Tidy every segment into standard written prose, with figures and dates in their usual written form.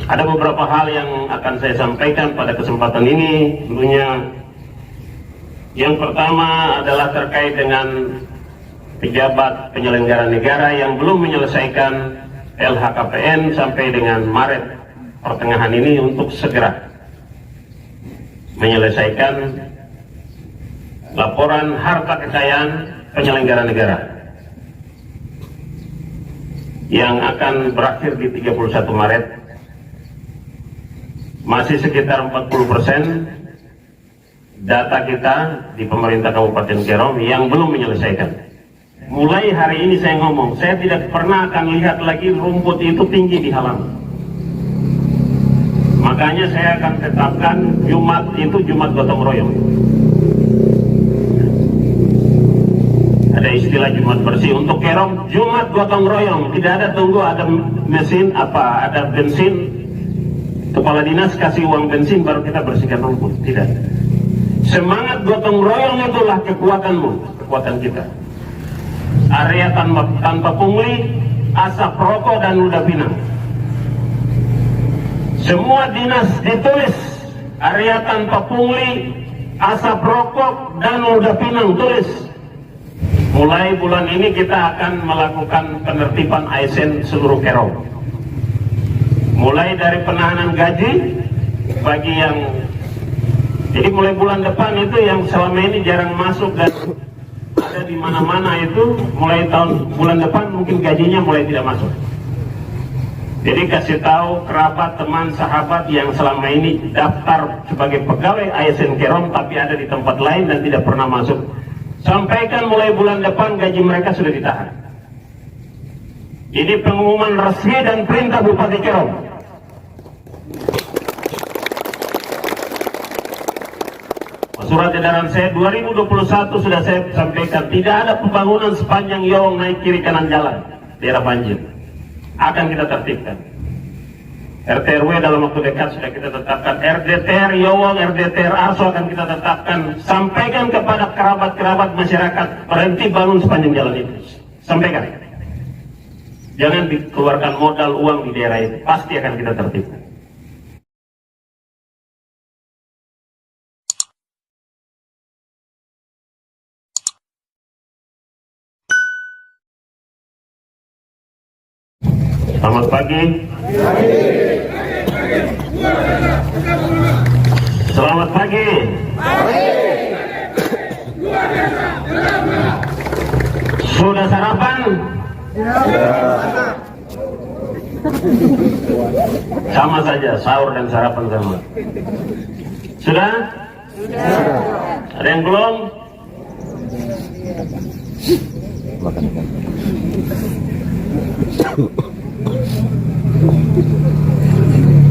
Ada beberapa hal yang akan saya sampaikan pada kesempatan ini. Tentunya yang pertama adalah terkait dengan pejabat penyelenggara negara yang belum menyelesaikan LHKPN sampai dengan Maret pertengahan ini untuk segera menyelesaikan laporan harta kekayaan penyelenggara negara yang akan berakhir di 31 Maret. Masih sekitar 40% data kita di pemerintah Kabupaten Kerom yang belum menyelesaikan. Mulai hari ini saya ngomong, saya tidak pernah akan lihat lagi rumput itu tinggi di halaman. Makanya saya akan tetapkan Jumat itu Jumat gotong royong. Ada istilah Jumat bersih untuk Kerom, Jumat gotong royong. Tidak ada tunggu ada mesin ada bensin, kepala dinas kasih uang bensin baru kita bersihkan rumput. Tidak. Semangat gotong royong itulah kekuatanmu, kekuatan kita. Area tanpa pungli, asap rokok dan ludah pinang. Semua dinas ditulis area tanpa pungli, asap rokok dan ludah pinang, tulis. Mulai bulan ini kita akan melakukan penertiban ASN seluruh Kerom. Mulai dari penahanan gaji bagi yang, jadi mulai bulan depan itu yang selama ini jarang masuk dan ada di mana-mana itu, mulai bulan depan mungkin gajinya mulai tidak masuk. Jadi kasih tahu kerabat, teman, sahabat yang selama ini daftar sebagai pegawai ASN Kerom tapi ada di tempat lain dan tidak pernah masuk. Sampaikan mulai bulan depan gaji mereka sudah ditahan. Ini pengumuman resmi dan perintah Bupati Kerom. Surat edaran saya 2021 sudah saya sampaikan, tidak ada pembangunan sepanjang Yowong naik kiri kanan jalan daerah banjir. Akan kita tertibkan. RT/RW dalam waktu dekat sudah kita tetapkan. RDTR Yowong, RDTR Arso akan kita tetapkan. Sampaikan kepada kerabat-kerabat masyarakat, berhenti bangun sepanjang jalan itu. Sampaikan. Jangan dikeluarkan modal uang di daerah itu. Pasti akan kita tertibkan. Selamat pagi. Selamat pagi. Sudah sarapan? Sama saja, sahur dan sarapan sama. Sudah? Ada yang belum?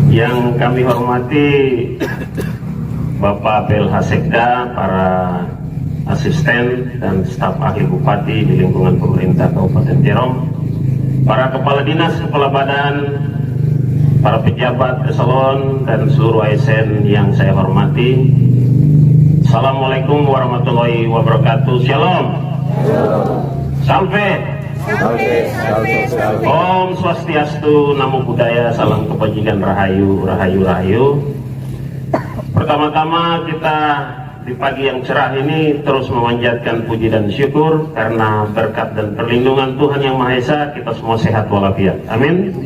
Yang kami hormati Bapak PLH Sekda, para asisten dan staf ahli bupati di lingkungan pemerintah Kabupaten Kerom, para kepala dinas, kepala badan, para pejabat eselon dan seluruh ASN yang saya hormati. Assalamualaikum warahmatullahi wabarakatuh. Shalom. Salve. Om Swastiastu, Namo Buddhaya, salam kebajikan, rahayu, rahayu, rahayu. Pertama-tama kita di pagi yang cerah ini terus memanjatkan puji dan syukur karena berkat dan perlindungan Tuhan Yang Maha Esa kita semua sehat walafiat. Amin.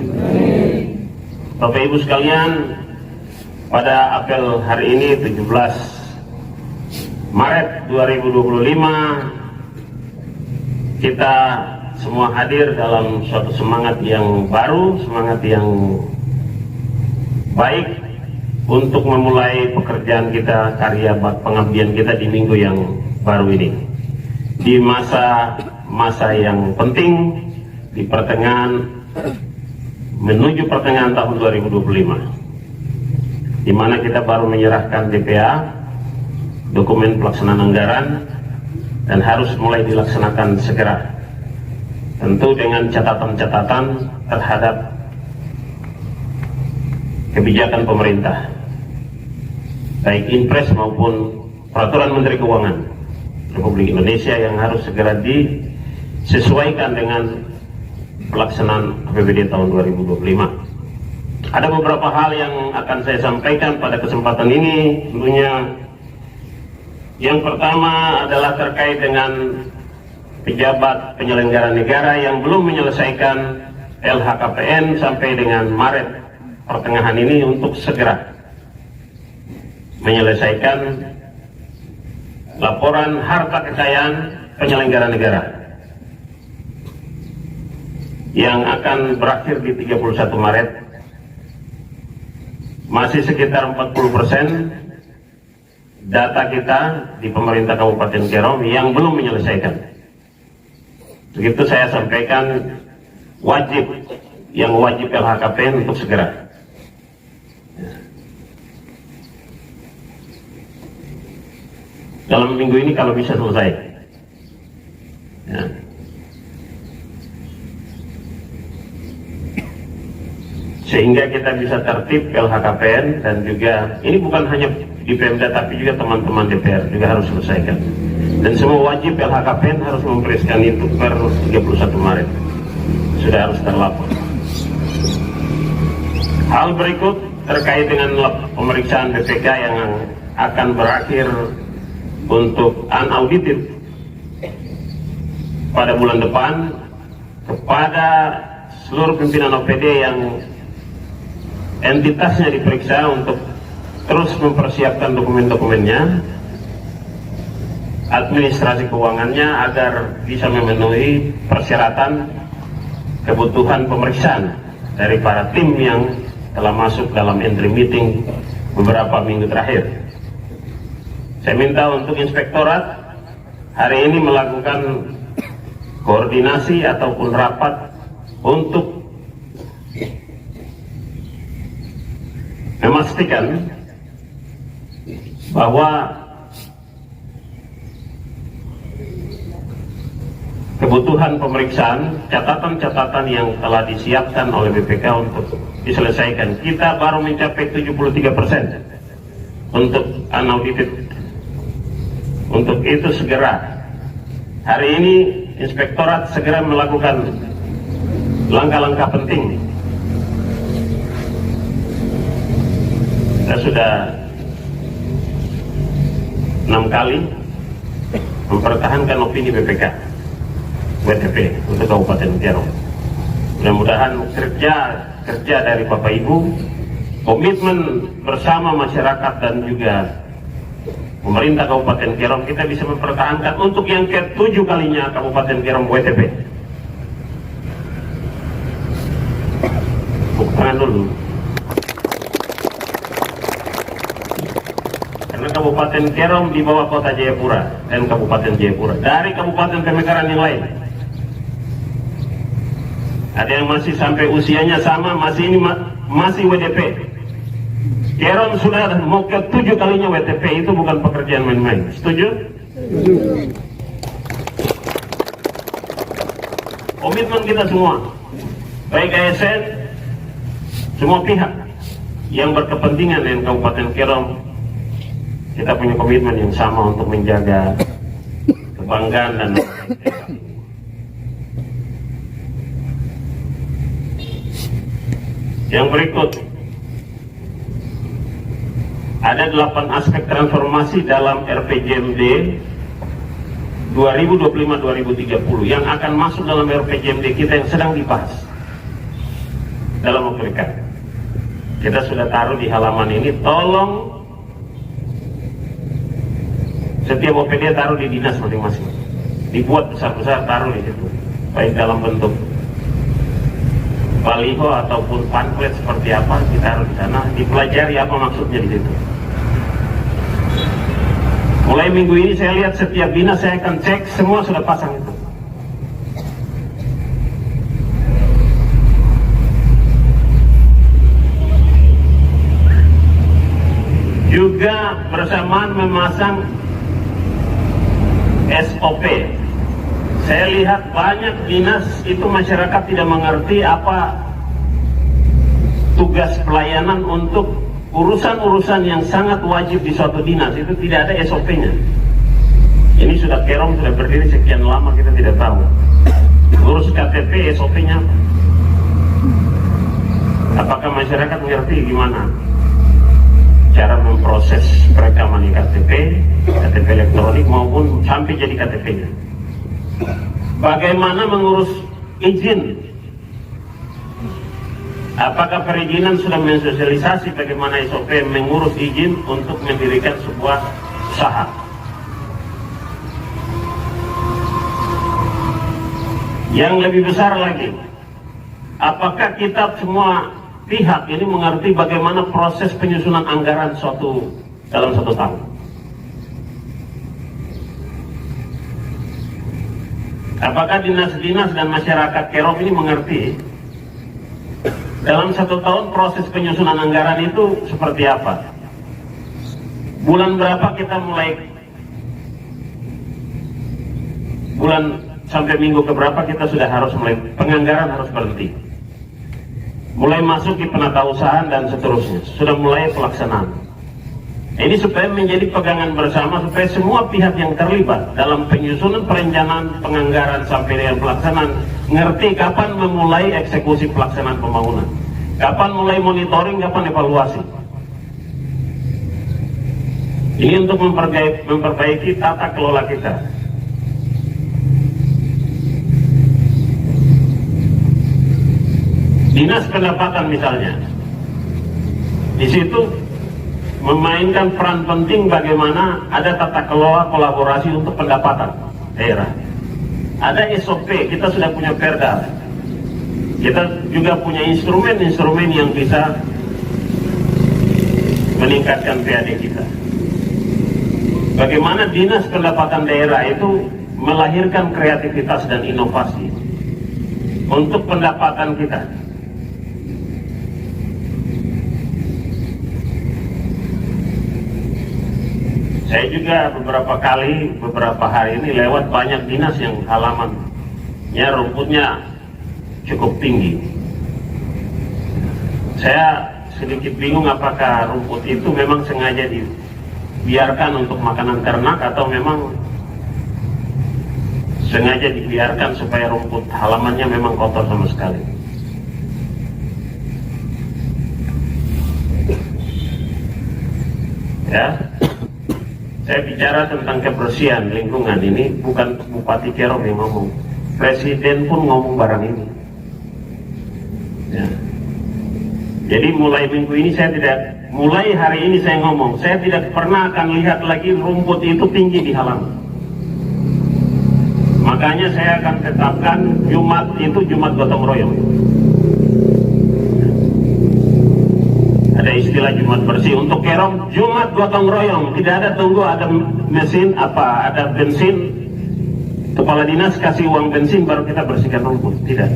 Bapak Ibu sekalian, pada apel hari ini 17 Maret 2025 kita semua hadir dalam suatu semangat yang baru, semangat yang baik untuk memulai pekerjaan kita, karya pengabdian kita di minggu yang baru ini. Di masa yang penting, di pertengahan, menuju pertengahan tahun 2025, di mana kita baru menyerahkan DPA, dokumen pelaksanaan anggaran, dan harus mulai dilaksanakan segera. Tentu dengan catatan-catatan terhadap kebijakan pemerintah, baik Impres maupun Peraturan Menteri Keuangan Republik Indonesia yang harus segera disesuaikan dengan pelaksanaan APBD tahun 2025. Ada beberapa hal yang akan saya sampaikan pada kesempatan ini. Tentunya yang pertama adalah terkait dengan pejabat penyelenggara negara yang belum menyelesaikan LHKPN sampai dengan Maret pertengahan ini untuk segera menyelesaikan laporan harta kekayaan penyelenggara negara yang akan berakhir di 31 Maret. Masih sekitar 40% data kita di pemerintah Kabupaten Kerom yang belum menyelesaikan. Begitu saya sampaikan, yang wajib LHKPN untuk segera. Dalam minggu ini kalau bisa selesai. Ya. Sehingga kita bisa tertib LHKPN, dan juga ini bukan hanya di Pemda tapi juga teman-teman DPR juga harus selesaikan. Dan semua wajib LHKPN harus mempreskan itu per 31 Maret. Sudah harus terlapor. Hal berikut terkait dengan pemeriksaan BPK yang akan berakhir untuk unaudited pada bulan depan kepada seluruh pimpinan OPD yang entitasnya diperiksa untuk terus mempersiapkan dokumen-dokumennya, administrasi keuangannya agar bisa memenuhi persyaratan kebutuhan pemeriksaan dari para tim yang telah masuk dalam entry meeting beberapa minggu terakhir. Saya minta untuk inspektorat hari ini melakukan koordinasi ataupun rapat untuk memastikan bahwa kebutuhan pemeriksaan, catatan-catatan yang telah disiapkan oleh BPK untuk diselesaikan. Kita baru mencapai 73% untuk unaudited. Untuk itu segera, hari ini inspektorat segera melakukan langkah-langkah penting. Kita sudah 6 kali mempertahankan opini BPK WTP untuk Kabupaten Kerom. Mudah-mudahan kerja dari Bapak Ibu, komitmen bersama masyarakat dan juga pemerintah Kabupaten Kerom, kita bisa mempertahankan untuk yang ke-7 kalinya Kabupaten Kerom WTP. Tepuk tangan dulu. Karena Kabupaten Kerom di bawah Kota Jayapura dan Kabupaten Jayapura. Dari Kabupaten Pemekaran yang lain, ada yang masih sampai usianya sama, masih WDP. Kerom sudah mau ke-7 kalinya WTP, itu bukan pekerjaan main-main. Setuju? Komitmen kita semua, baik ASN, semua pihak yang berkepentingan dengan Kabupaten Kerom, kita punya komitmen yang sama untuk menjaga kebanggaan dan yang berikut. Ada 8 aspek transformasi dalam RPJMD 2025-2030 yang akan masuk dalam RPJMD kita yang sedang dibahas dalam waktu dekat. Kita sudah taruh di halaman ini, tolong setiap OPD taruh di dinas masing-masing, dibuat besar-besar, taruh di situ, baik dalam bentuk baliho ataupun pamflet seperti apa, kita taruh di sana, dipelajari apa maksudnya di situ. Mulai minggu ini saya lihat setiap dinas saya akan cek, semua sudah pasang itu. Juga bersamaan memasang SOP. Saya lihat banyak dinas itu masyarakat tidak mengerti apa tugas pelayanan untuk urusan-urusan yang sangat wajib di suatu dinas, itu tidak ada SOP-nya. Ini sudah Kerom sudah berdiri sekian lama, kita tidak tahu. Urus KTP SOP-nya apa? Apakah masyarakat mengerti gimana cara memproses perekaman KTP elektronik maupun sampai jadi KTP-nya? Bagaimana mengurus izin? Apakah perizinan sudah mensosialisasi bagaimana SOP mengurus izin untuk mendirikan sebuah usaha? Yang lebih besar lagi, apakah kita semua pihak ini mengerti bagaimana proses penyusunan anggaran dalam satu tahun? Apakah dinas-dinas dan masyarakat Kerom ini mengerti dalam satu tahun proses penyusunan anggaran itu seperti apa? Bulan berapa kita mulai, bulan sampai minggu keberapa kita sudah harus mulai, penganggaran harus berhenti, mulai masuk di penatausahaan dan seterusnya, sudah mulai pelaksanaan. Ini supaya menjadi pegangan bersama, supaya semua pihak yang terlibat dalam penyusunan perencanaan penganggaran sampai dengan pelaksanaan ngerti kapan memulai eksekusi pelaksanaan pembangunan, kapan mulai monitoring, kapan evaluasi. Ini untuk memperbaiki tata kelola kita. Dinas pendapatan misalnya, di situ memainkan peran penting bagaimana ada tata kelola kolaborasi untuk pendapatan daerah. Ada SOP, kita sudah punya perda, kita juga punya instrumen-instrumen yang bisa meningkatkan PAD kita. Bagaimana dinas pendapatan daerah itu melahirkan kreativitas dan inovasi untuk pendapatan kita. Saya juga beberapa hari ini lewat banyak dinas yang halamannya rumputnya cukup tinggi. Saya sedikit bingung apakah rumput itu memang sengaja dibiarkan untuk makanan ternak atau memang sengaja dibiarkan supaya rumput halamannya memang kotor sama sekali. Ya. Saya bicara tentang kebersihan lingkungan ini bukan Bupati Kerom yang ngomong, Presiden pun ngomong barang ini. Ya. Jadi mulai minggu ini mulai hari ini saya ngomong, saya tidak pernah akan lihat lagi rumput itu tinggi di halaman. Makanya saya akan tetapkan Jumat itu Jumat gotong royong. Ada istilah Jumat bersih untuk Kerom, Jumat gotong royong, tidak ada tunggu ada mesin ada bensin, kepala dinas kasih uang bensin baru kita bersihkan rumput, tidak.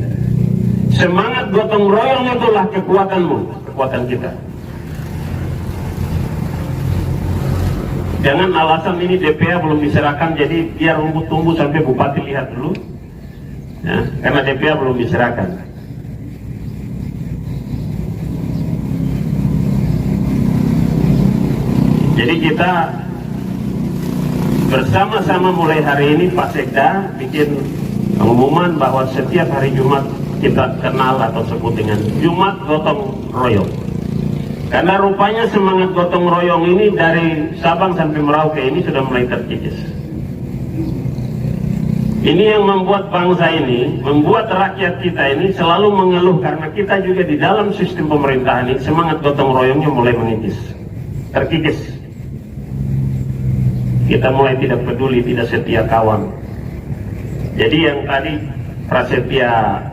Semangat gotong royong itulah kekuatanmu, kekuatan kita. Jangan alasan ini DPA belum diserahkan jadi biar rumput tumbuh sampai bupati lihat dulu, ya, karena DPA belum diserahkan. Jadi kita bersama-sama mulai hari ini Pak Sekda bikin pengumuman bahwa setiap hari Jumat kita kenal atau sebut dengan Jumat gotong royong. Karena rupanya semangat gotong royong ini dari Sabang sampai Merauke ini sudah mulai terkikis. Ini yang membuat bangsa ini, membuat rakyat kita ini selalu mengeluh karena kita juga di dalam sistem pemerintahan ini semangat gotong royongnya mulai mengikis, terkikis. Kita mulai tidak peduli, tidak setia kawan. Jadi yang tadi prasetya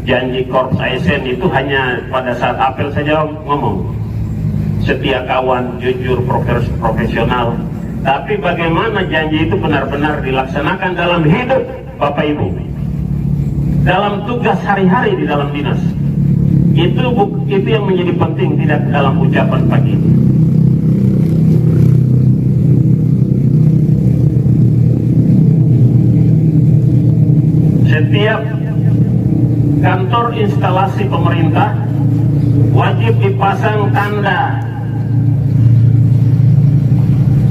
janji Korps ASN itu hanya pada saat apel saja ngomong setia kawan, jujur, profesional. Tapi bagaimana janji itu benar-benar dilaksanakan dalam hidup Bapak Ibu, dalam tugas hari-hari di dalam dinas, itu yang menjadi penting, tidak dalam ucapan pagi ini. Setiap kantor instalasi pemerintah wajib dipasang tanda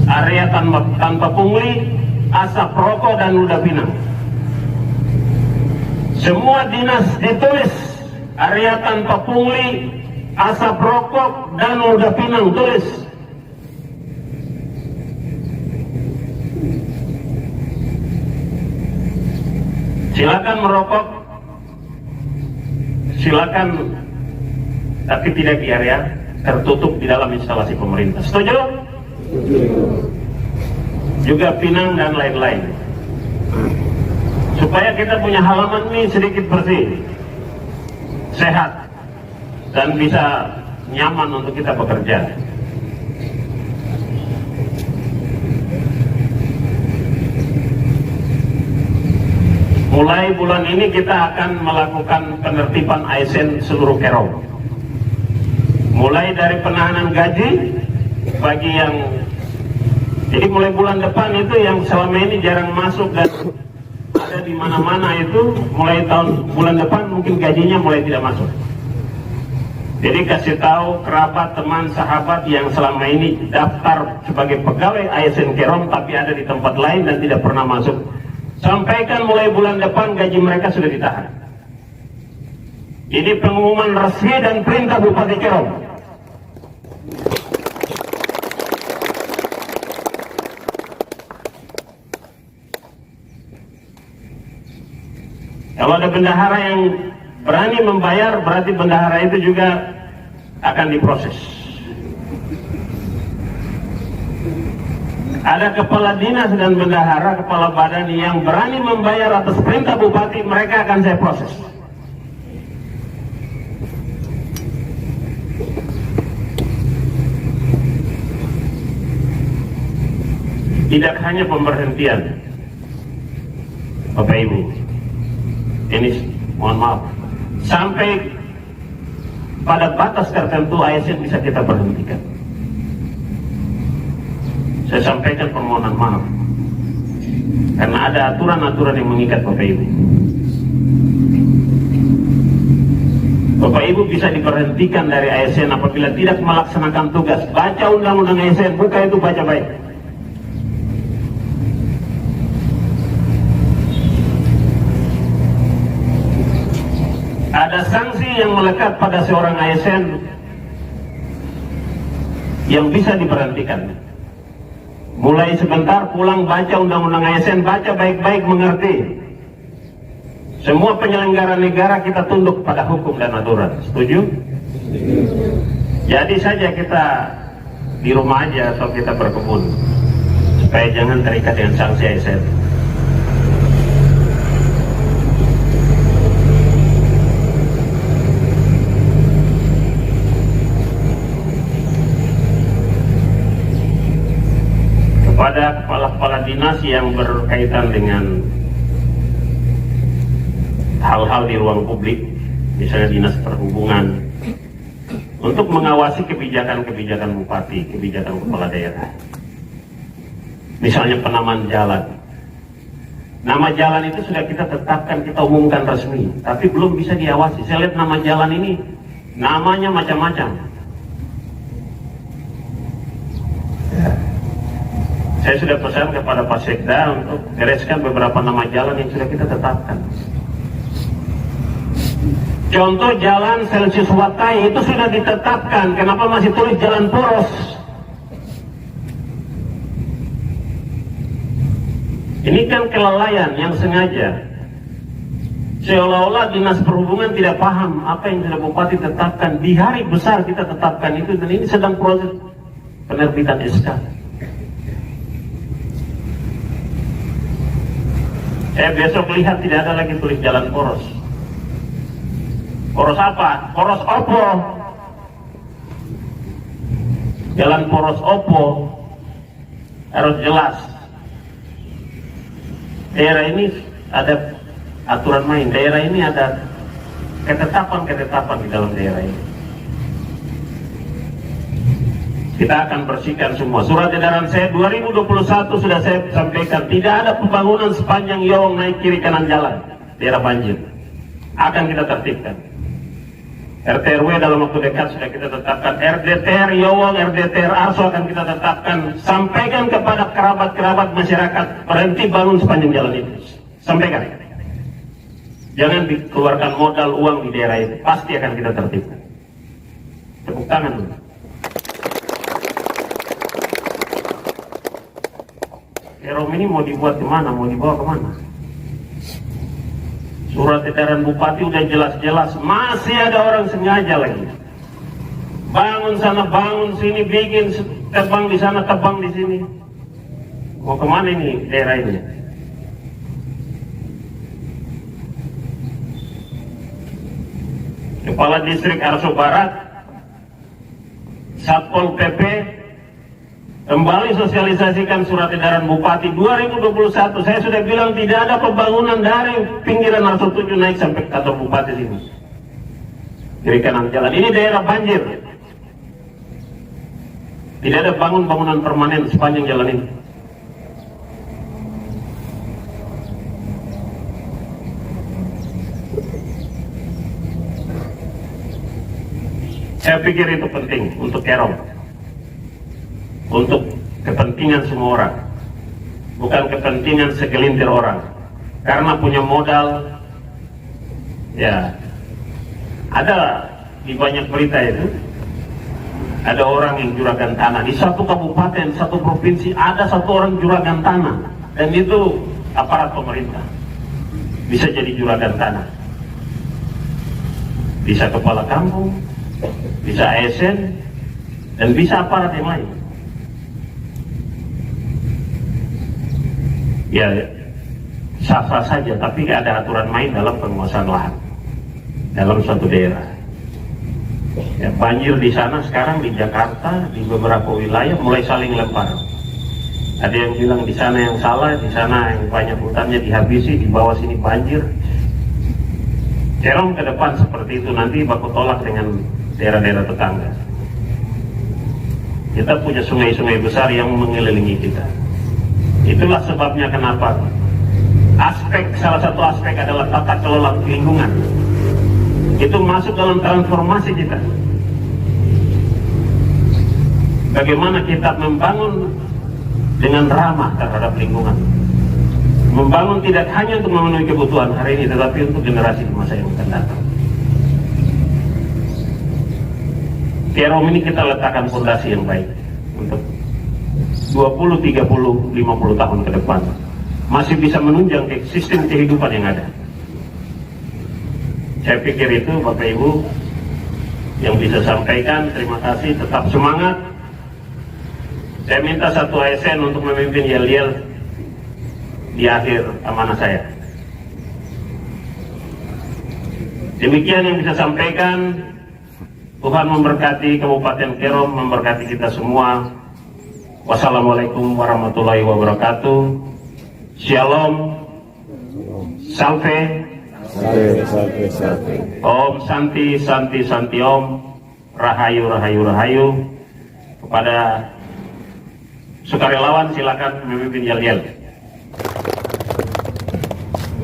area tanpa pungli, asap rokok dan ludah pinang. Semua dinas ditulis area tanpa pungli, asap rokok, dan udah pinang, tulis. Silakan merokok, silakan, tapi tidak di area tertutup di dalam instalasi pemerintah. Setuju? Juga pinang dan lain-lain. Supaya kita punya halaman ini sedikit bersih, sehat, dan bisa nyaman untuk kita bekerja. Mulai bulan ini kita akan melakukan penertiban ASN seluruh Kerom. Mulai dari penahanan gaji bagi yang, jadi mulai bulan depan itu yang selama ini jarang masuk dan ada di mana-mana itu, mulai bulan depan mungkin gajinya mulai tidak masuk. Jadi kasih tahu kerabat, teman, sahabat yang selama ini daftar sebagai pegawai ASN Kerom tapi ada di tempat lain dan tidak pernah masuk. Sampaikan mulai bulan depan gaji mereka sudah ditahan. Ini pengumuman resmi dan perintah Bupati Kerom. Kalau ada bendahara yang berani membayar, berarti bendahara itu juga akan diproses. Ada kepala dinas dan bendahara, kepala badan yang berani membayar atas perintah bupati, mereka akan saya proses. Tidak hanya pemberhentian, Bapak Ibu, ini mohon maaf, sampai pada batas tertentu ASN bisa kita berhentikan. Saya sampaikan permohonan maaf karena ada aturan-aturan yang mengikat Bapak Ibu. Bapak Ibu bisa diberhentikan dari ASN apabila tidak melaksanakan tugas. Baca undang-undang ASN, buka itu, baca baik. Ada sanksi yang melekat pada seorang ASN yang bisa diberhentikan. Mulai sebentar pulang baca undang-undang ASN, baca baik-baik, mengerti. Semua penyelenggara negara kita tunduk pada hukum dan aturan. Setuju? Jadi saja kita di rumah aja atau kita berkebun, supaya jangan terikat dengan sanksi ASN. Pada kepala-kepala dinas yang berkaitan dengan hal-hal di ruang publik, misalnya dinas perhubungan, untuk mengawasi kebijakan-kebijakan bupati, kebijakan kepala daerah. Misalnya penamaan jalan. Nama jalan itu sudah kita tetapkan, kita umumkan resmi, tapi belum bisa diawasi. Saya lihat nama jalan ini, namanya macam-macam. Saya sudah pesan kepada Pak Sekda untuk bereskan beberapa nama jalan yang sudah kita tetapkan. Contoh jalan Celsius Watai itu sudah ditetapkan, kenapa masih tulis jalan poros? Ini kan kelalaian yang sengaja. Seolah-olah dinas perhubungan tidak paham apa yang sudah Bupati tetapkan. Di hari besar kita tetapkan itu, dan ini sedang proses penerbitan SK. Saya besok lihat tidak ada lagi tulis jalan poros. Poros apa? Poros opo. Jalan poros opo harus jelas. Daerah ini ada aturan main. Daerah ini ada ketetapan-ketetapan di dalam daerah ini. Kita akan bersihkan semua. Surat edaran saya 2021 sudah saya sampaikan, tidak ada pembangunan sepanjang Yowong naik kiri kanan jalan daerah banjir. Akan kita tertibkan. RT/RW dalam waktu dekat sudah kita tetapkan. RDTR Yowong, RDTR Arso akan kita tetapkan. Sampaikan kepada kerabat-kerabat masyarakat, berhenti bangun sepanjang jalan itu. Sampaikan. Jangan dikeluarkan modal uang di daerah itu, pasti akan kita tertibkan. Tepuk tangan dulu. Kerom ini mau dibuat kemana, mau dibawa kemana? Surat edaran bupati udah jelas-jelas, masih ada orang sengaja lagi. Bangun sana, bangun sini, bikin tebang di sana, tebang di sini. Mau kemana ini daerah ini? Kepala Distrik Arso Barat, Satpol PP, kembali sosialisasikan surat edaran Bupati 2021. Saya sudah bilang tidak ada pembangunan dari pinggiran Arso 7 naik sampai kantor Bupati sini. Kiri kanan jalan. Ini daerah banjir. Tidak ada bangunan permanen sepanjang jalan ini. Saya pikir itu penting untuk Kerom, untuk kepentingan semua orang, bukan kepentingan segelintir orang. Karena punya modal, ya ada di banyak berita itu, ada orang yang juragan tanah di satu kabupaten, satu provinsi, ada satu orang juragan tanah, dan itu aparat pemerintah bisa jadi juragan tanah, bisa kepala kampung, bisa ASN, dan bisa aparat yang lain. Ya sah-sah saja, tapi ada aturan main dalam penguasaan lahan dalam suatu daerah. Ya, banjir di sana sekarang di Jakarta, di beberapa wilayah mulai saling lempar. Ada yang bilang di sana yang salah, di sana yang banyak hutannya dihabisi, di bawah sini banjir. Kerom ke depan seperti itu nanti baku tolak dengan daerah-daerah tetangga. Kita punya sungai-sungai besar yang mengelilingi kita. Itulah sebabnya kenapa salah satu aspek adalah tata kelola lingkungan. Itu masuk dalam transformasi kita. Bagaimana kita membangun dengan ramah terhadap lingkungan. Membangun tidak hanya untuk memenuhi kebutuhan hari ini, tetapi untuk generasi di masa yang akan datang. Kerom ini kita letakkan fondasi yang baik untuk 20, 30, 50 tahun ke depan. Masih bisa menunjang sistem kehidupan yang ada. Saya pikir itu Bapak Ibu yang bisa sampaikan. Terima kasih, tetap semangat. Saya minta satu ASN untuk memimpin yel-yel di akhir amanah saya. Demikian yang bisa sampaikan. Tuhan memberkati Kabupaten Kerom, memberkati kita semua. Wassalamualaikum warahmatullahi wabarakatuh. Shalom. Salve. Om Santi Santi Santi Om. Rahayu Rahayu Rahayu. Kepada sukarelawan silakan memimpin yel-yel.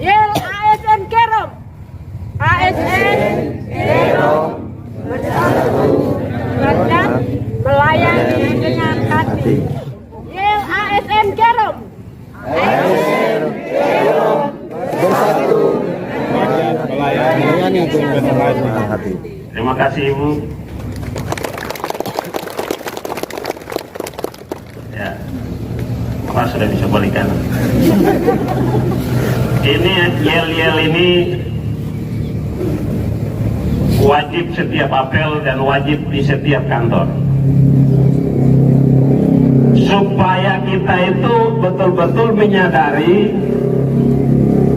Yel ASN Kerom. ASN Kerom bersatu rakyat melayani dengan hati. Yel ASN Kerom. ASN Kerom bersatu rakyat melayani dengan hati. Terima kasih Ibu. Ya, Pak sudah bisa balikan. Ini yel-yel ini wajib setiap apel dan wajib di setiap kantor, supaya kita itu betul-betul menyadari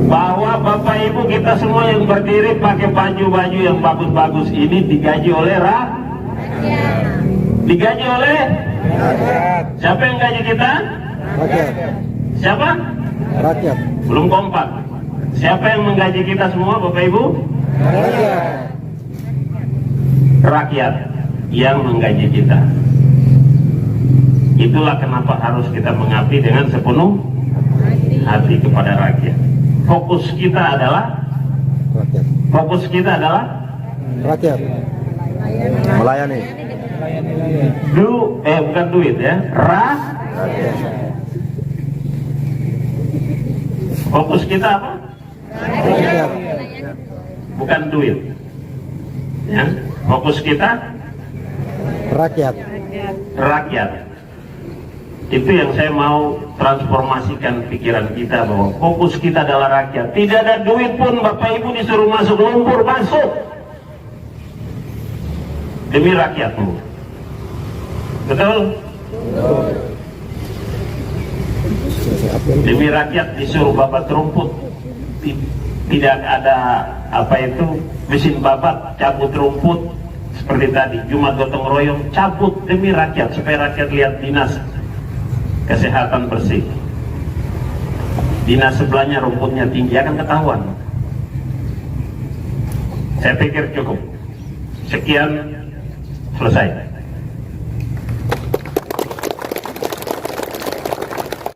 bahwa Bapak Ibu kita semua yang berdiri pakai baju-baju yang bagus-bagus ini digaji oleh rakyat. Digaji oleh rakyat. Siapa yang gaji kita? Rakyat. Siapa? Rakyat. Belum kompak. Siapa yang menggaji kita semua Bapak Ibu? Rakyat. Rakyat yang menggaji kita. Itulah kenapa harus kita mengabdi dengan sepenuh hati kepada rakyat. Fokus kita adalah Rakyat. Fokus kita adalah Rakyat. Melayani. bukan duit ya. Fokus kita apa? Rakyat. bukan duit. Ya, fokus kita Rakyat. rakyat. Itu yang saya mau transformasikan pikiran kita, bahwa fokus kita adalah rakyat. Tidak ada duit pun Bapak Ibu disuruh masuk lumpur, masuk demi rakyatmu. Betul? Demi rakyat disuruh babat rumput. Tidak ada mesin babat, cabut rumput seperti tadi, Jumat gotong royong, cabut demi rakyat, supaya rakyat lihat dinas kesehatan bersih, dinas sebelahnya rumputnya tinggi, akan ketahuan. Saya pikir cukup. Sekian, selesai.